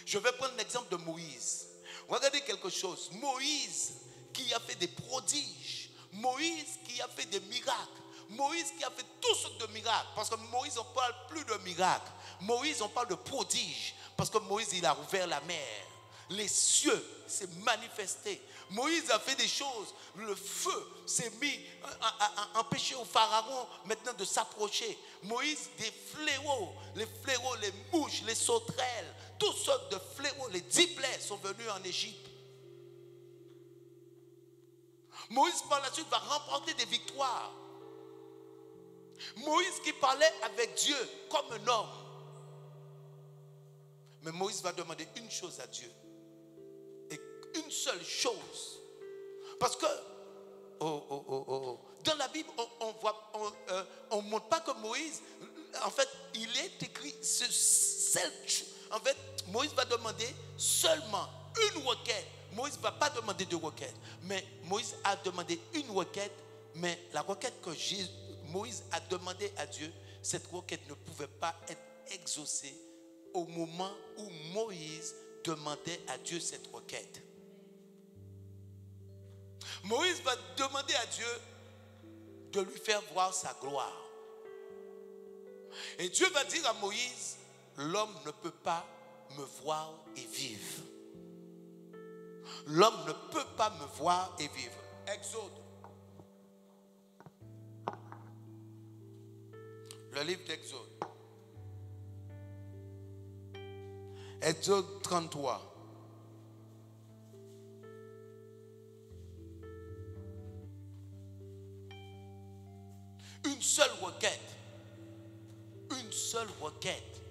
Je vais prendre l'exemple de Moïse. Regardez quelque chose. Moïse qui a fait des prodiges. Moïse qui a fait des miracles. Moïse qui a fait toutes sortes de miracles. Parce que Moïse, on ne parle plus de miracles. Moïse, on parle de prodiges. Parce que Moïse, il a ouvert la mer. Les cieux s'est manifesté. Moïse a fait des choses. Le feu s'est mis à empêcher au pharaon maintenant de s'approcher. Moïse, des fléaux, les mouches, les sauterelles, toutes sortes de fléaux, les 10 plaies sont venus en Égypte. Moïse par la suite va remporter des victoires. Moïse qui parlait avec Dieu comme un homme. Mais Moïse va demander une chose à Dieu. Et une seule chose. Parce que Dans la Bible, on ne montre pas que Moïse, en fait, il est écrit, en fait, Moïse va demander seulement une requête. Moïse ne va pas demander deux requêtes, mais Moïse a demandé une requête, mais la requête que Moïse a demandé à Dieu, cette requête ne pouvait pas être exaucée au moment où Moïse demandait à Dieu cette requête. Moïse va demander à Dieu de lui faire voir sa gloire. Et Dieu va dire à Moïse, l'homme ne peut pas me voir et vivre. L'homme ne peut pas me voir et vivre. Exode. Le livre d'Exode. Exode 33. Une seule requête. Une seule requête.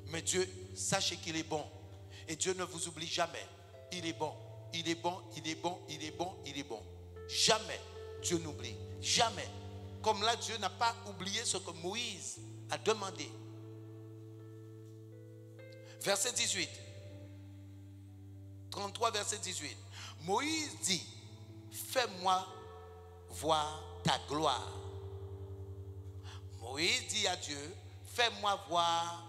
Mais Dieu, sachez qu'il est bon. Et Dieu ne vous oublie jamais. Il est bon. Il est bon, il est bon, il est bon, il est bon. Jamais Dieu n'oublie. Jamais. Comme là, Dieu n'a pas oublié ce que Moïse a demandé. Verset 18. 33, verset 18. Moïse dit, fais-moi voir ta gloire. Moïse dit à Dieu, fais-moi voir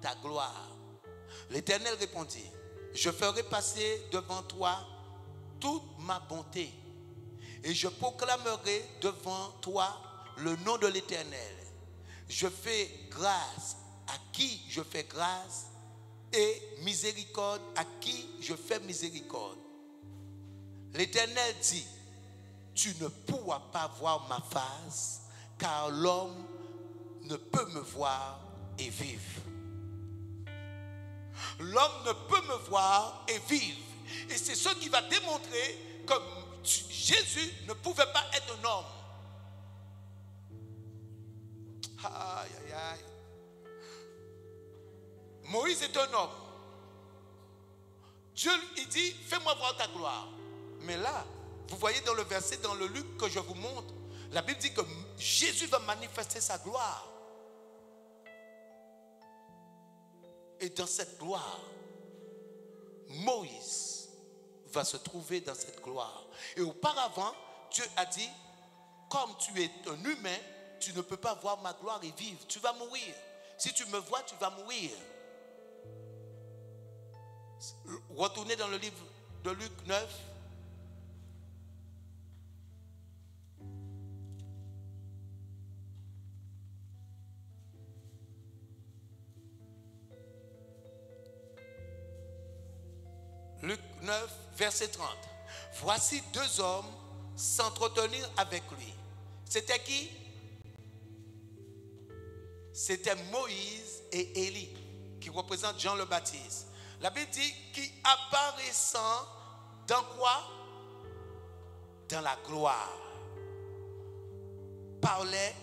ta gloire. L'Éternel répondit, je ferai passer devant toi toute ma bonté et je proclamerai devant toi le nom de l'Éternel. Je fais grâce à qui je fais grâce et miséricorde à qui je fais miséricorde. L'Éternel dit, tu ne pourras pas voir ma face, car l'homme ne peut me voir et vivre. L'homme ne peut me voir et vivre. Et c'est ce qui va démontrer que Jésus ne pouvait pas être un homme. Aïe, aïe, aïe. Moïse est un homme. Dieu il dit, fais-moi voir ta gloire. Mais là, vous voyez dans le verset, dans le Luc que je vous montre, la Bible dit que Jésus va manifester sa gloire. Et dans cette gloire, Moïse va se trouver dans cette gloire. Et auparavant, Dieu a dit, comme tu es un humain, tu ne peux pas voir ma gloire et vivre. Tu vas mourir. Si tu me vois, tu vas mourir. Retournez dans le livre de Luc 9. Luc 9, verset 30. Voici deux hommes s'entretenir avec lui. C'était qui? C'était Moïse et Élie, qui représentent Jean le Baptiste. La Bible dit qui apparaissant dans quoi? Dans la gloire. Parlait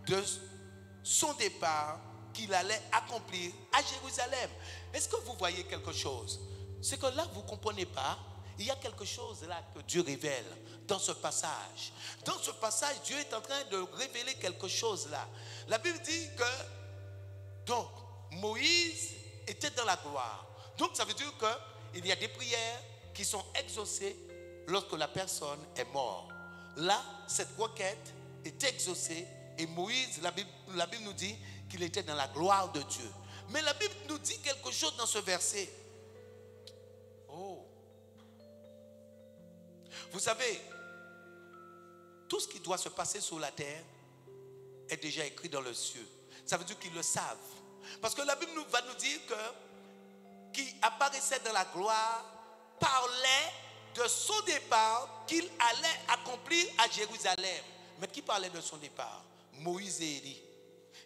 de son départ qu'il allait accomplir à Jérusalem. Est-ce que vous voyez quelque chose? C'est que là, vous ne comprenez pas. Il y a quelque chose là que Dieu révèle dans ce passage. Dans ce passage, Dieu est en train de révéler quelque chose là. La Bible dit que donc Moïse était dans la gloire. Donc ça veut dire qu'il y a des prières qui sont exaucées lorsque la personne est morte. Là, cette requête est exaucée et Moïse, la Bible nous dit qu'il était dans la gloire de Dieu. Mais la Bible nous dit quelque chose dans ce verset. Oh. Vous savez, tout ce qui doit se passer sur la terre est déjà écrit dans le ciel. Ça veut dire qu'ils le savent. Parce que la Bible va nous dire que qui apparaissait dans la gloire parlait de son départ qu'il allait accomplir à Jérusalem. Mais qui parlait de son départ? Moïse et Élie.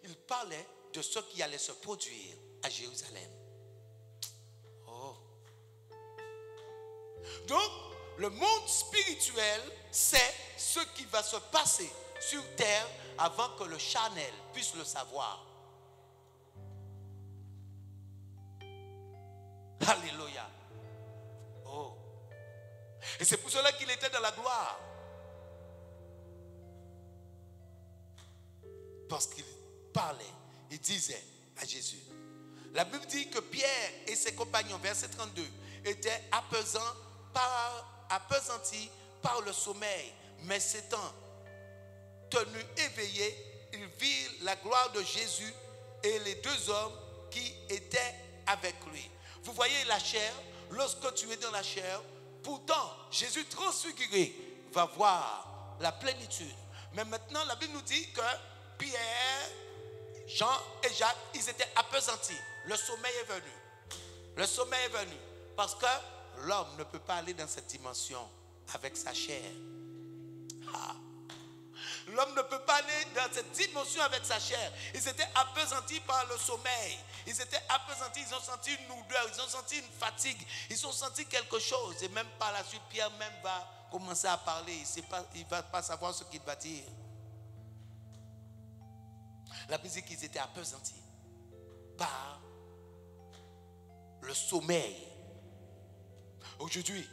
Il parlait de ce qui allait se produire à Jérusalem. Oh. Donc, le monde spirituel sait ce qui va se passer sur terre avant que le charnel puisse le savoir. Alléluia. Oh. Et c'est pour cela qu'il était dans la gloire. Parce qu'il parlait, il disait à Jésus. La Bible dit que Pierre et ses compagnons, verset 32, étaient appesantis par le sommeil, mais s'étant tenus éveillés, ils virent la gloire de Jésus et les deux hommes qui étaient avec lui. Vous voyez la chair, lorsque tu es dans la chair, pourtant Jésus transfiguré va voir la plénitude. Mais maintenant la Bible nous dit que Pierre, Jean et Jacques, ils étaient appesantis. Le sommeil est venu. Le sommeil est venu. Parce que l'homme ne peut pas aller dans cette dimension avec sa chair. L'homme ne peut pas aller dans cette dimension avec sa chair. Ils étaient appesantis par le sommeil. Ils étaient appesantis, ils ont senti une lourdeur, ils ont senti une fatigue, ils ont senti quelque chose. Et même par la suite, Pierre même va commencer à parler. Il ne va pas savoir ce qu'il va dire. La Bible dit qu'ils étaient appesantis par le sommeil. Aujourd'hui,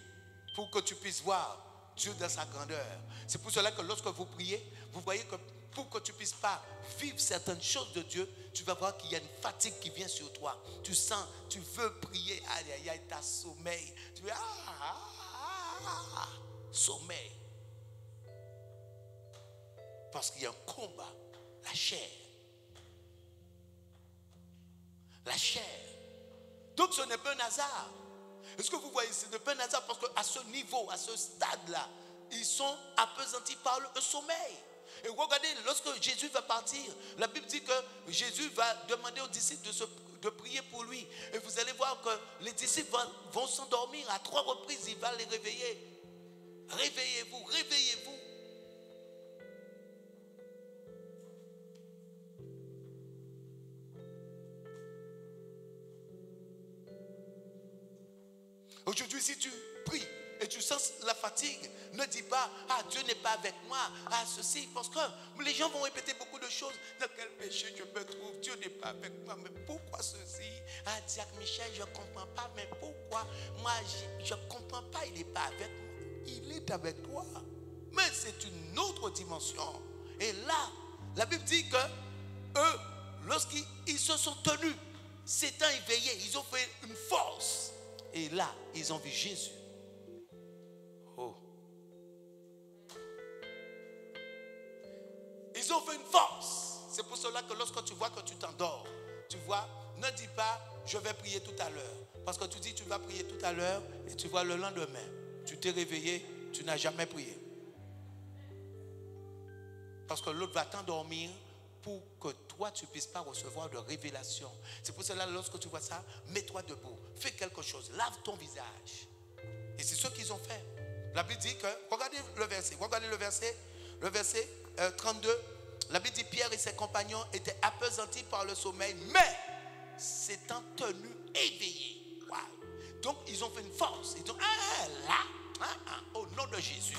pour que tu puisses voir Dieu dans sa grandeur, c'est pour cela que lorsque vous priez, vous voyez que pour que tu ne puisses pas vivre certaines choses de Dieu, tu vas voir qu'il y a une fatigue qui vient sur toi. Tu sens, tu veux prier, aïe aïe aïe, tu as sommeil. Tu veux, sommeil. Parce qu'il y a un combat, la chair. La chair. Donc ce n'est pas un hasard. Est-ce que vous voyez, ce n'est pas un hasard parce qu'à ce niveau, à ce stade-là, ils sont appesantis par le sommeil. Et regardez, lorsque Jésus va partir, la Bible dit que Jésus va demander aux disciples de prier pour lui. Et vous allez voir que les disciples vont s'endormir à 3 reprises, il va les réveiller. Réveillez-vous, réveillez-vous. Aujourd'hui, si tu pries et tu sens la fatigue, ne dis pas, Dieu n'est pas avec moi, ceci, parce que les gens vont répéter beaucoup de choses. Dans quel péché je me trouve? Dieu n'est pas avec moi, mais pourquoi ceci? Jacques Michel, je ne comprends pas, mais pourquoi? Moi, je ne comprends pas, il n'est pas avec moi. Il est avec toi. Mais c'est une autre dimension. Et là, la Bible dit que eux, lorsqu'ils se sont tenus, s'étant éveillés, ils ont fait une force. Et là, ils ont vu Jésus. Oh. Ils ont fait une force. C'est pour cela que lorsque tu vois que tu t'endors, tu vois, ne dis pas, je vais prier tout à l'heure. Parce que tu dis, tu vas prier tout à l'heure, et tu vois le lendemain, tu t'es réveillé, tu n'as jamais prié. Parce que l'autre va t'endormir pour que toi, tu ne puisses pas recevoir de révélation. C'est pour cela, lorsque tu vois ça, mets-toi debout. Fais quelque chose. Lave ton visage. Et c'est ce qu'ils ont fait. La Bible dit que, regardez le verset 32. La Bible dit, Pierre et ses compagnons étaient appesantis par le sommeil, mais s'étant tenus éveillés. Wow. Donc, ils ont fait une force. Ils ont dit, au nom de Jésus.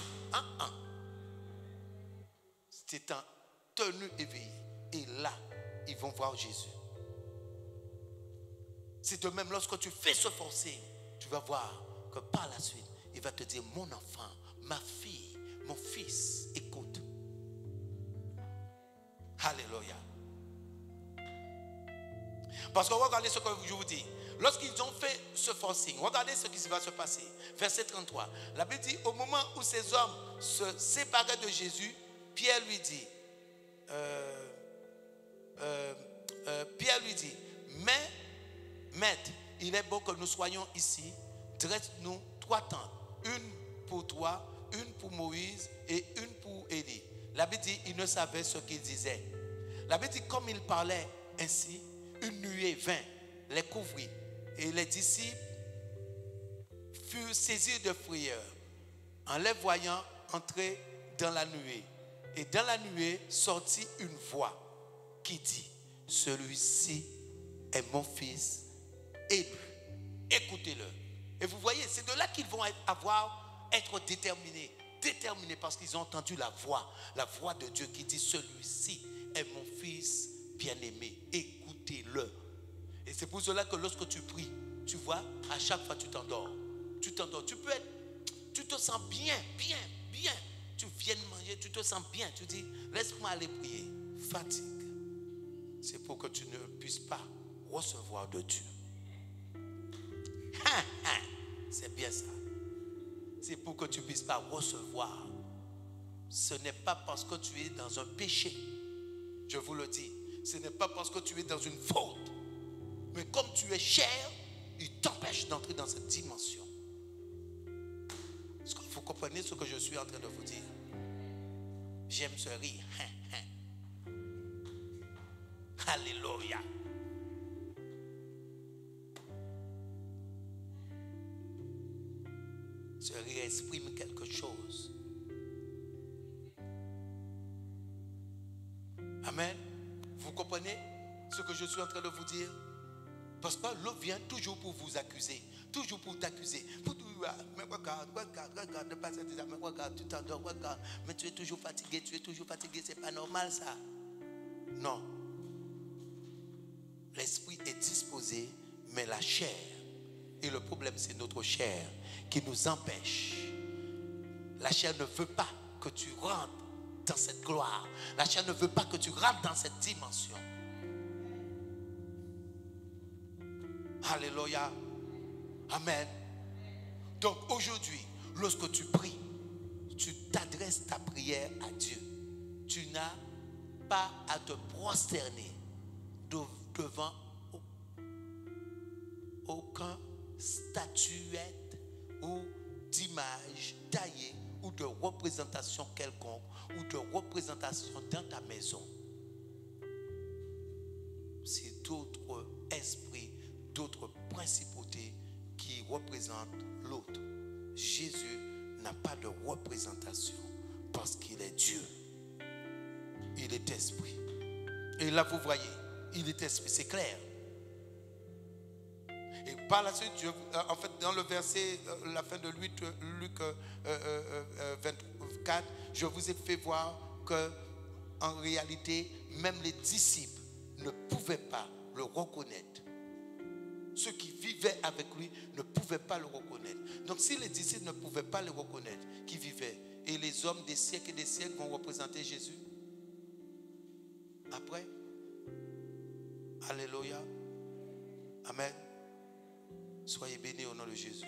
S'étant tenus éveillés. Et là, ils vont voir Jésus. C'est de même lorsque tu fais ce forcing, tu vas voir que par la suite, il va te dire, mon enfant, ma fille, mon fils, écoute. Alléluia. Parce que regardez ce que je vous dis. Lorsqu'ils ont fait ce forcing, regardez ce qui va se passer. Verset 33. La Bible dit, au moment où ces hommes se séparaient de Jésus, Pierre lui dit, mais maître, il est bon que nous soyons ici. Dresse-nous 3 tentes, une pour toi, une pour Moïse et une pour Élie. La Bible dit, il ne savait ce qu'il disait. La Bible dit, comme il parlait ainsi, une nuée vint les couvrit et les disciples furent saisis de frayeur en les voyant entrer dans la nuée. Et dans la nuée sortit une voix qui dit, celui-ci est mon fils élu. Écoutez-le. Et vous voyez, c'est de là qu'ils vont être déterminés parce qu'ils ont entendu la voix de Dieu qui dit, celui-ci est mon fils bien-aimé. Écoutez-le. Et c'est pour cela que lorsque tu pries, tu vois, à chaque fois tu t'endors. Tu te sens bien. Tu viens de manger, tu te sens bien. Tu dis, laisse-moi aller prier. Fatigue. c'est pour que tu ne puisses pas recevoir de Dieu. C'est bien ça. C'est pour que tu ne puisses pas recevoir. Ce n'est pas parce que tu es dans un péché. Je vous le dis. Ce n'est pas parce que tu es dans une faute. Mais comme tu es cher, il t'empêche d'entrer dans cette dimension. Est-ce que vous comprenez ce que je suis en train de vous dire? J'aime ce rire. Alléluia. Ce rire exprime quelque chose. Amen. Vous comprenez ce que je suis en train de vous dire? Parce que l'autre vient toujours pour vous accuser. Toujours pour t'accuser. Mais regarde, ne pas ça, mais regarde, tu t'endors, regarde. Mais tu es toujours fatigué, c'est pas normal ça. Non. L'esprit est disposé, mais la chair, et le problème c'est notre chair qui nous empêche. La chair ne veut pas que tu rentres dans cette gloire. La chair ne veut pas que tu rentres dans cette dimension. Alléluia. Amen. Donc aujourd'hui, lorsque tu pries, tu t'adresses ta prière à Dieu. Tu n'as pas à te prosterner devant aucun statuette ou d'image taillée ou de représentation quelconque ou de représentation dans ta maison. C'est d'autres esprits, d'autres principautés qui représentent l'autre. Jésus n'a pas de représentation parce qu'il est Dieu. Il est esprit. Et là vous voyez, il est esprit, c'est clair. Et par la suite, en fait, dans le verset, la fin de Luc 24, je vous ai fait voir que, en réalité, même les disciples ne pouvaient pas le reconnaître. Ceux qui vivaient avec lui ne pouvaient pas le reconnaître. Donc, si les disciples ne pouvaient pas le reconnaître, qui vivaient, et les hommes des siècles et des siècles vont représenter Jésus après. Alléluia. Amen. Soyez bénis au nom de Jésus.